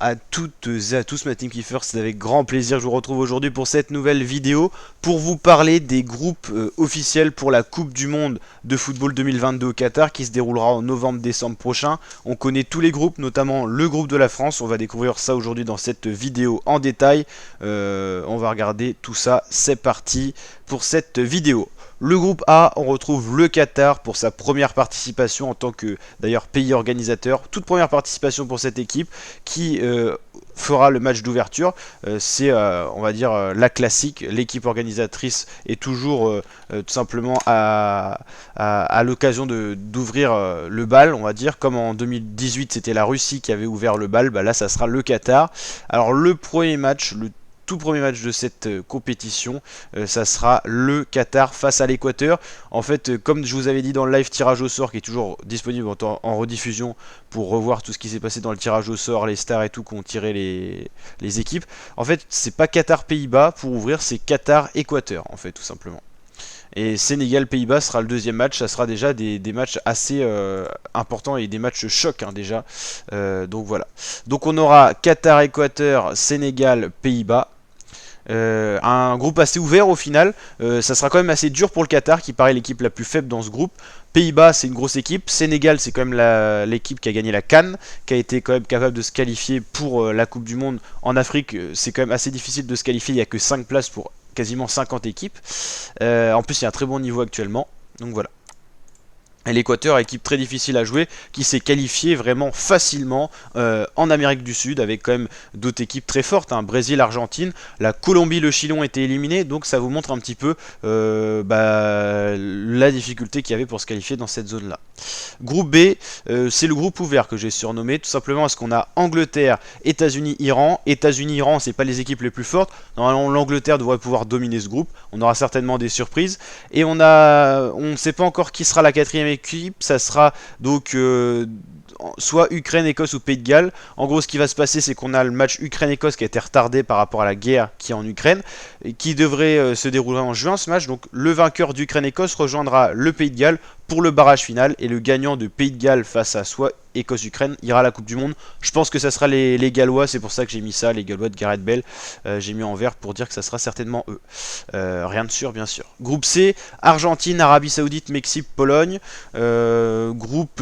à toutes et à tous ma team Kiffers, c'est avec grand plaisir que je vous retrouve aujourd'hui pour cette nouvelle vidéo pour vous parler des groupes officiels pour la Coupe du Monde de football 2022 au Qatar qui se déroulera en novembre-décembre prochain. On connaît tous les groupes, notamment le groupe de la France, on va découvrir ça aujourd'hui dans cette vidéo en détail. On va regarder tout ça, c'est parti pour cette vidéo. Le groupe A, on retrouve le Qatar pour sa première participation en tant que d'ailleurs pays organisateur. Toute première participation pour cette équipe qui fera le match d'ouverture. C'est on va dire la classique. L'équipe organisatrice est toujours tout simplement à l'occasion d'ouvrir le bal, on va dire. Comme en 2018 c'était la Russie qui avait ouvert le bal, bah là ça sera le Qatar. Alors le premier match, le tout premier match de cette compétition, ça sera le Qatar face à l'Équateur. En fait, comme je vous avais dit dans le live tirage au sort qui est toujours disponible en rediffusion pour revoir tout ce qui s'est passé dans le tirage au sort, les stars et tout qu'ont tiré les équipes. En fait, c'est pas Qatar-Pays-Bas pour ouvrir, c'est Qatar-Équateur en fait tout simplement. Et Sénégal-Pays-Bas sera le deuxième match, ça sera déjà des matchs assez importants et des matchs chocs hein, déjà. Donc voilà. Donc on aura Qatar-Équateur, Sénégal-Pays-Bas. Un groupe assez ouvert au final, ça sera quand même assez dur pour le Qatar qui paraît l'équipe la plus faible dans ce groupe. Pays-Bas c'est une grosse équipe, Sénégal c'est quand même l'équipe qui a gagné la CAN, qui a été quand même capable de se qualifier pour la Coupe du Monde. En Afrique c'est quand même assez difficile de se qualifier, il n'y a que 5 places pour quasiment 50 équipes. En plus il y a un très bon niveau actuellement, donc voilà. Et l'Équateur, équipe très difficile à jouer, qui s'est qualifiée vraiment facilement en Amérique du Sud, avec quand même d'autres équipes très fortes, hein, Brésil, Argentine, la Colombie, le Chili ont été éliminés, donc ça vous montre un petit peu la difficulté qu'il y avait pour se qualifier dans cette zone-là. Groupe B, c'est le groupe ouvert que j'ai surnommé, tout simplement parce qu'on a Angleterre, États-Unis, Iran. États-Unis, Iran, c'est pas les équipes les plus fortes. Normalement, l'Angleterre devrait pouvoir dominer ce groupe. On aura certainement des surprises. Et on ne sait pas encore qui sera la quatrième équipe. Ça sera donc soit Ukraine, Écosse ou Pays de Galles. En gros, ce qui va se passer, c'est qu'on a le match Ukraine-Écosse qui a été retardé par rapport à la guerre qui est en Ukraine, et qui devrait se dérouler en juin ce match. Donc le vainqueur d'Ukraine-Écosse rejoindra le Pays de Galles pour le barrage final, et le gagnant de Pays de Galles face à soit Écosse-Ukraine ira à la Coupe du Monde. Je pense que ça sera les Gallois, c'est pour ça que j'ai mis ça, les Gallois de Gareth Bale. J'ai mis en vert pour dire que ça sera certainement eux. Rien de sûr, bien sûr. Groupe C, Argentine, Arabie Saoudite, Mexique, Pologne. Groupe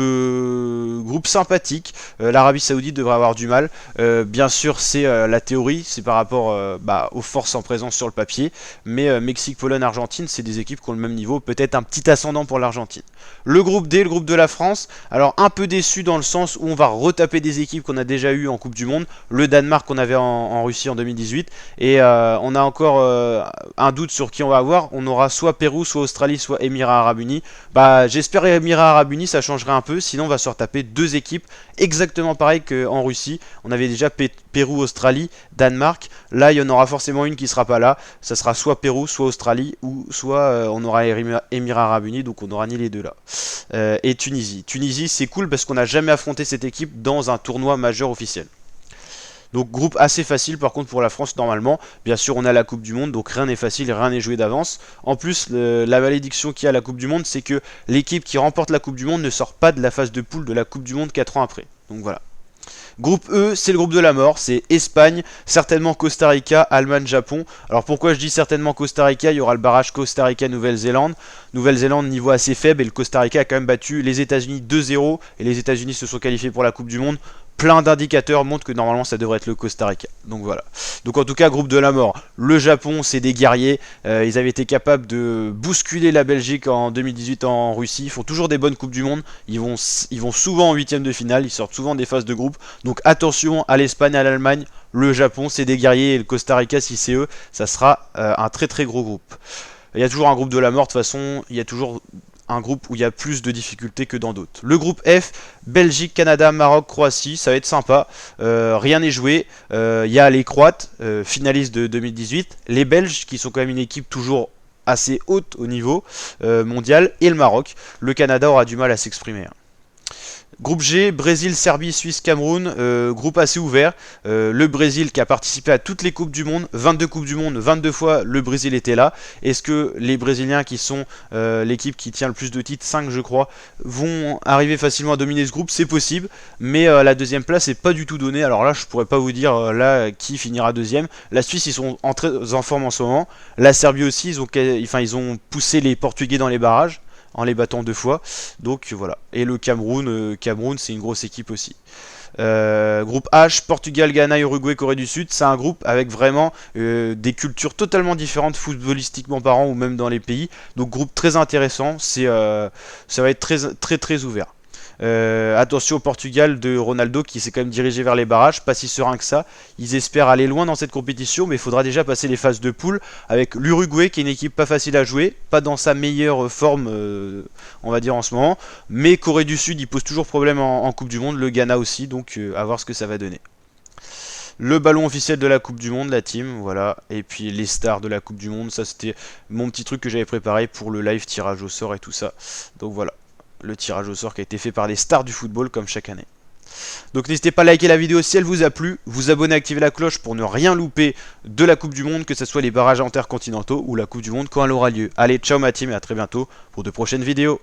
sympathique. L'Arabie Saoudite devrait avoir du mal. Bien sûr, c'est la théorie, c'est par rapport aux forces en présence sur le papier. Mais Mexique, Pologne, Argentine, c'est des équipes qui ont le même niveau. Peut-être un petit ascendant pour l'Argentine. Le groupe D, le groupe de la France. Alors un peu déçu dans le sens où on va retaper des équipes qu'on a déjà eues en Coupe du Monde. Le Danemark qu'on avait en Russie en 2018. Et on a encore un doute sur qui on va avoir. On aura soit Pérou, soit Australie, soit Émirats Arabes Unis. J'espère Émirats Arabes Unis, ça changerait un peu. Sinon on va se retaper deux équipes exactement pareil qu'en Russie. On avait déjà Pérou, Australie, Danemark. Là il y en aura forcément une qui sera pas là. Ça sera soit Pérou, soit Australie, ou soit on aura Émirats Arabes Unis. Donc on n'aura ni les deux là. Et Tunisie. Tunisie c'est cool parce qu'on n'a jamais affronté cette équipe dans un tournoi majeur officiel. Donc groupe assez facile par contre pour la France normalement. Bien sûr on a la Coupe du Monde, donc rien n'est facile, rien n'est joué d'avance. En plus la malédiction qu'il y a à la Coupe du Monde, c'est que l'équipe qui remporte la Coupe du Monde ne sort pas de la phase de poule de la Coupe du Monde 4 ans après. Donc voilà. Groupe E, c'est le groupe de la mort, c'est Espagne, certainement Costa Rica, Allemagne, Japon. Alors pourquoi je dis certainement Costa Rica? Il y aura le barrage Costa Rica-Nouvelle-Zélande. Nouvelle-Zélande, niveau assez faible, et le Costa Rica a quand même battu les États-Unis 2-0, et les États-Unis se sont qualifiés pour la Coupe du Monde. Plein d'indicateurs montrent que normalement ça devrait être le Costa Rica. Donc voilà. Donc en tout cas, groupe de la mort. Le Japon, c'est des guerriers. Ils avaient été capables de bousculer la Belgique en 2018 en Russie. Ils font toujours des bonnes Coupes du Monde. Ils vont souvent en huitième de finale. Ils sortent souvent des phases de groupe. Donc attention à l'Espagne, à l'Allemagne. Le Japon, c'est des guerriers. Et le Costa Rica, si c'est eux, ça sera un très très gros groupe. Il y a toujours un groupe de la mort. De toute façon, il y a toujours un groupe où il y a plus de difficultés que dans d'autres. Le groupe F, Belgique, Canada, Maroc, Croatie, ça va être sympa. Rien n'est joué. Il y a les Croates, finalistes de 2018, les Belges qui sont quand même une équipe toujours assez haute au niveau mondial, et le Maroc. Le Canada aura du mal à s'exprimer. Groupe G, Brésil, Serbie, Suisse, Cameroun, groupe assez ouvert. Le Brésil qui a participé à toutes les Coupes du Monde, 22 Coupes du Monde, 22 fois le Brésil était là. Est-ce que les Brésiliens qui sont l'équipe qui tient le plus de titres, 5 je crois, vont arriver facilement à dominer ce groupe? C'est possible, mais la deuxième place n'est pas du tout donnée. Alors là, je pourrais pas vous dire là qui finira deuxième. La Suisse, ils sont très en forme en ce moment. La Serbie aussi, ils ont poussé les Portugais dans les barrages en les battant 2 fois. Donc voilà. Et le Cameroun, Cameroun c'est une grosse équipe aussi. Groupe H, Portugal, Ghana, Uruguay, Corée du Sud, c'est un groupe avec vraiment des cultures totalement différentes footballistiquement parlant ou même dans les pays. Donc groupe très intéressant, ça va être très ouvert. Attention au Portugal de Ronaldo qui s'est quand même dirigé vers les barrages, pas si serein que ça. Ils espèrent aller loin dans cette compétition, mais il faudra déjà passer les phases de poule avec l'Uruguay qui est une équipe pas facile à jouer, pas dans sa meilleure forme, on va dire en ce moment. Mais Corée du Sud, il pose toujours problème en Coupe du Monde, le Ghana aussi, donc à voir ce que ça va donner. Le ballon officiel de la Coupe du Monde, la team, voilà. Et puis les stars de la Coupe du Monde, ça c'était mon petit truc que j'avais préparé pour le live tirage au sort et tout ça. Donc voilà, le tirage au sort qui a été fait par les stars du football comme chaque année. Donc n'hésitez pas à liker la vidéo si elle vous a plu, vous abonner, activer la cloche pour ne rien louper de la Coupe du Monde, que ce soit les barrages intercontinentaux ou la Coupe du Monde quand elle aura lieu. Allez, ciao ma team et à très bientôt pour de prochaines vidéos.